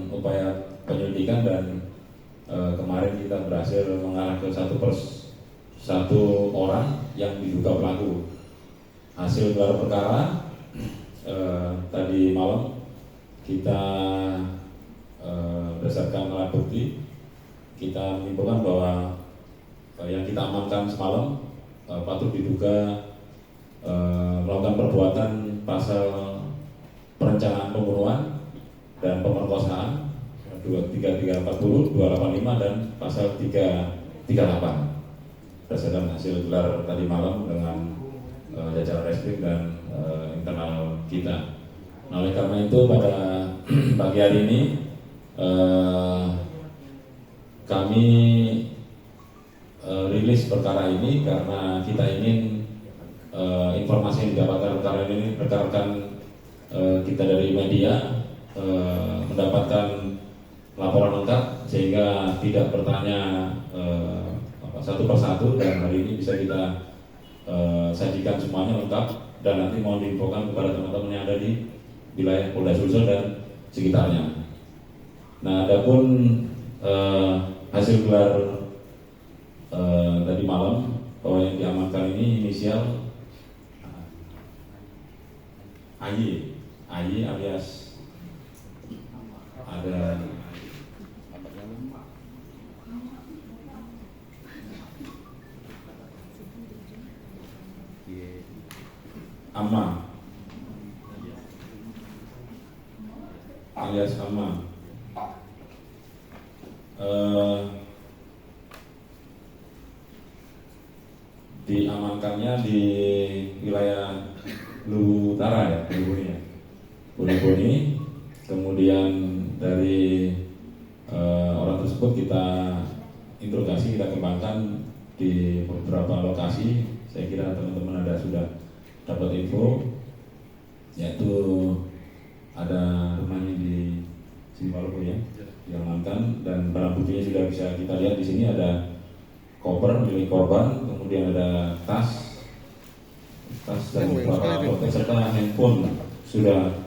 upaya penyelidikan dan kemarin kita berhasil mengarah ke satu orang yang diduga pelaku. Hasil gelar perkara tadi malam kita berdasarkan alat bukti kita menyimpulkan bahwa yang kita amankan semalam patut diduga melakukan perbuatan pasal perencanaan pembunuhan dan pemerkosaan 3340, 285 dan pasal 338 berdasarkan hasil gelar tadi malam dengan jajaran reskrim dan internal kita. Nah, oleh karena itu pada pagi hari ini kami rilis perkara ini karena kita ingin informasi yang didapatkan perkara ini rekan-rekan kita dari media mendapatkan laporan lengkap sehingga tidak bertanya satu persatu, dan hari ini bisa kita sajikan semuanya lengkap dan nanti mohon diinfokan kepada teman-teman yang ada di wilayah Polda Sulsel dan sekitarnya. Nah, adapun hasil gelar tadi malam bahwa yang diamankan ini inisial AY alias ada Amma alias Amma. Diamankannya di wilayah Luwu Utara ya, Boni. Kemudian dari orang tersebut kita interogasi, kita kembangkan di beberapa lokasi. Saya kira teman-teman sudah dapat info, yaitu ada rumahnya di Maluku ya, diamankan, dan barang buktinya sudah bisa kita lihat di sini. Ada koper milik korban, kemudian ada tas dan beberapa kotak serta handphone sudah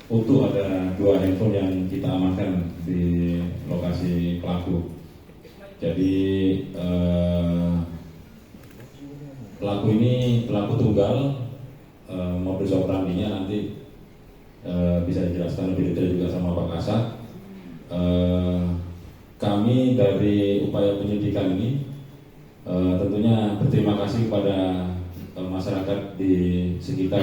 utuh. Ada 2 handphone yang kita amankan di lokasi pelaku. Jadi pelaku ini pelaku tunggal, modus operandinya nanti bisa dijelaskan lebih detail juga sama Pak Kasat. Kami dari upaya penyelidikan ini tentunya berterima kasih kepada masyarakat di sekitar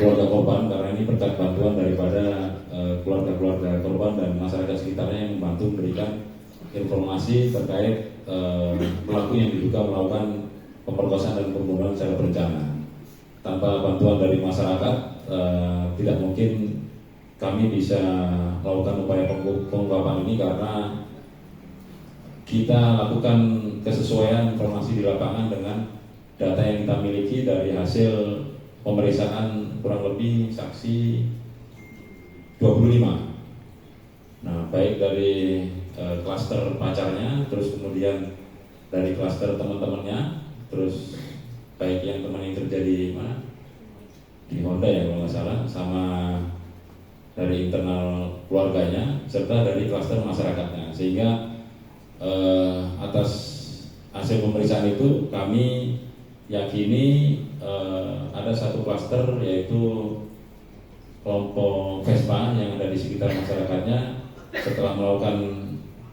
keluarga korban, karena ini berkat bantuan daripada keluarga-keluarga korban dan masyarakat sekitarnya yang membantu memberikan informasi terkait pelaku yang diduga melakukan pemerkosaan dan pembunuhan secara berencana. Tanpa bantuan dari masyarakat tidak mungkin kami bisa melakukan upaya pengungkapan ini, karena kita lakukan kesesuaian informasi di lapangan dengan data yang kita miliki dari hasil pemeriksaan kurang lebih saksi 25. Nah, baik dari klaster pacarnya, terus kemudian dari klaster teman-temannya, terus baik yang teman yang kerja di mana, di Honda ya kalau nggak salah, sama dari internal keluarganya, serta dari klaster masyarakatnya. Sehingga atas hasil pemeriksaan itu kami yakini ada satu klaster, yaitu kelompok Vespa yang ada di sekitar masyarakatnya setelah melakukan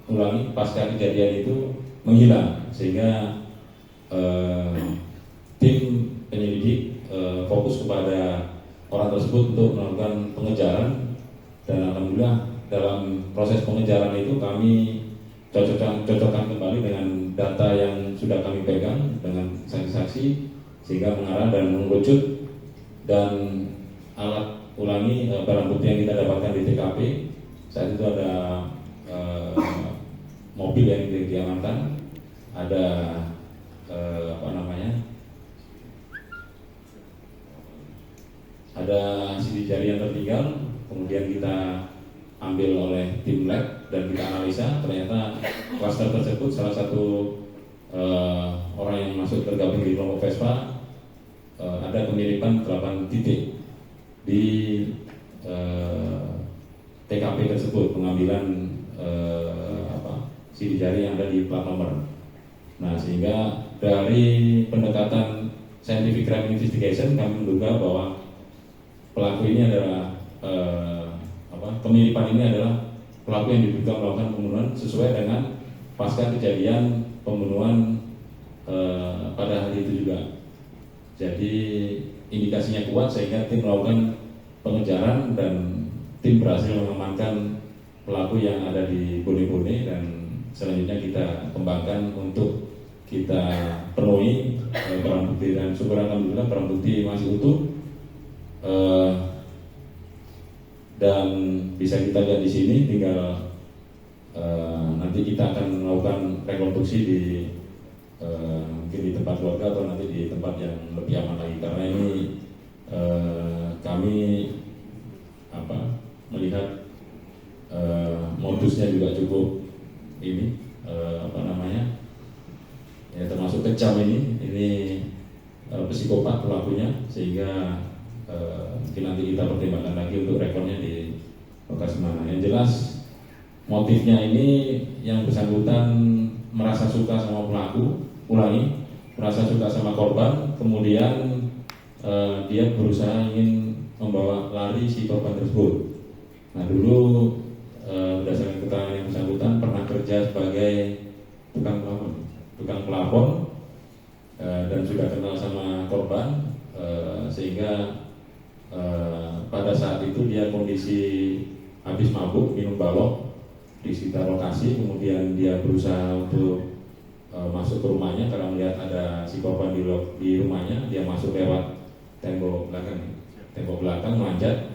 ulangi pasca kejadian itu menghilang, sehingga tim penyelidik fokus kepada orang tersebut untuk melakukan pengejaran, dan alhamdulillah dalam proses pengejaran itu kami cocokkan kembali dengan data yang sudah kami pegang dengan saksi-saksi, sehingga mengarah dan mengerucut, dan alat ulangi barang bukti yang kita dapatkan di TKP saat itu ada mobil yang diamankan, ada ada sidik jari yang tertinggal, kemudian kita ambil oleh tim lab dan kita analisa, ternyata klaster tersebut salah satu orang yang masuk tergabung di kelompok Vespa ada kemiripan 8 titik di TKP tersebut, pengambilan sidik jari yang ada di plat nomor. Nah, sehingga dari pendekatan scientific crime investigation kami menduga bahwa pelaku ini adalah pemilipan ini adalah pelaku yang diduga melakukan pembunuhan sesuai dengan pasca kejadian pembunuhan pada hari itu juga. Jadi indikasinya kuat sehingga tim melakukan pengejaran dan tim berhasil mengamankan pelaku yang ada di Bone-Bone, dan selanjutnya kita kembangkan untuk kita penuhi barang bukti, dan syukur alhamdulillah barang bukti masih utuh dan bisa kita lihat di sini. Tinggal nanti kita akan melakukan rekonstruksi di mungkin di tempat keluarga atau nanti di tempat yang lebih aman lagi, karena ini kami melihat modusnya juga cukup ini ya termasuk kejam. Ini psikopat pelakunya, sehingga mungkin nanti kita pertimbangkan lagi untuk rekornya di lokasi mana. Yang jelas motifnya ini yang bersangkutan merasa suka sama pelaku, merasa suka sama korban, kemudian dia berusaha ingin membawa lari si korban tersebut. Nah, dulu berdasarkan keterangan yang bersangkutan pernah kerja sebagai tukang pelapon dan sudah kenal sama korban, sehingga pada saat itu dia kondisi habis mabuk, minum balok di sekitar lokasi. Kemudian dia berusaha untuk masuk ke rumahnya karena melihat ada si korban di rumahnya. Dia masuk lewat tembok belakang, manjat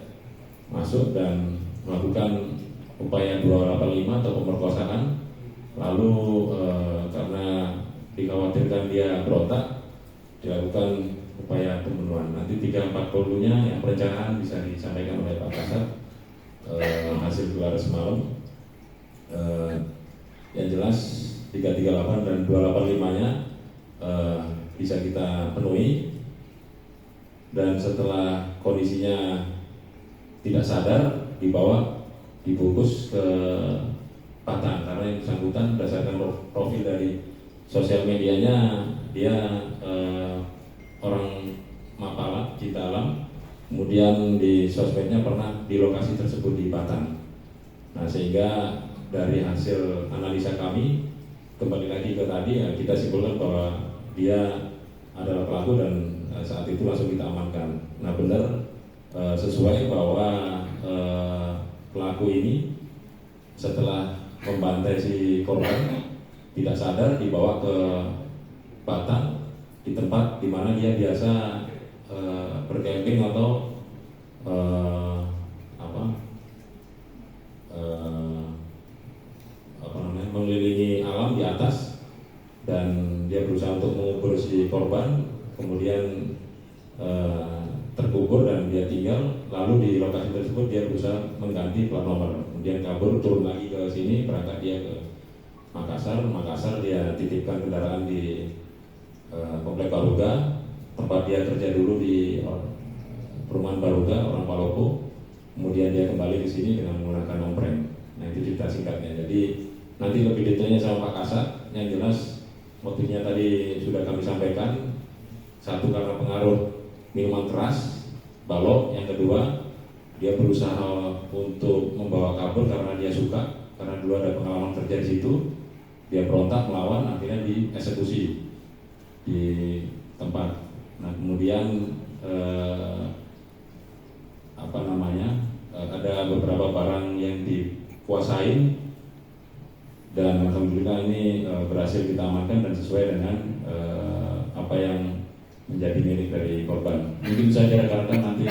masuk dan melakukan upaya 285 atau pemerkosaan. Lalu karena dikhawatirkan dia berontak, dilakukan upaya pembunuhan. Nanti 340-nya yang perencanaan bisa disampaikan oleh Pak Kasat hasil gelar semalam. Yang jelas 338 dan 285-nya bisa kita penuhi, dan setelah kondisinya tidak sadar dibungkus ke Patan, karena yang bersangkutan berdasarkan profil dari sosial medianya dia orang Mapala, Cinta Alam, kemudian di sosmednya pernah di lokasi tersebut di Patan. Nah, sehingga dari hasil analisa kami kembali lagi ke tadi, ya, kita simpulkan bahwa dia adalah pelaku dan saat itu langsung kita amankan. Nah, benar sesuai bahwa pelaku ini setelah membantai si korban tidak sadar dibawa ke Batang, di tempat di mana dia biasa bercamping atau mengelilingi alam di atas, dan dia berusaha untuk mengubur si korban, kemudian terkubur dan dia tinggal. Lalu di lokasi tersebut dia berusaha mengganti plat nomor, kemudian kabur, turun lagi ke sini, berangkat dia ke Makassar dia titipkan kendaraan di Komplek Baruga, tempat dia kerja dulu di perumahan Baruga, orang Palopo. Kemudian dia kembali ke sini dengan menggunakan nompreng. Nah, itu cerita singkatnya. Jadi nanti lebih detailnya sama Pak Kasat. Yang jelas motifnya tadi sudah kami sampaikan. Satu, karena pengaruh minuman keras, balok. Yang kedua, dia berusaha untuk membawa kabur karena dia suka, karena dulu ada pengalaman kerja di situ. Dia berontak melawan, akhirnya dieksekusi di tempat. Nah, kemudian ada beberapa barang yang dikuasain, dan alhamdulillah ini berhasil kita amankan dan sesuai dengan apa yang menjadi milik dari korban. Mungkin saja rekan-rekan nanti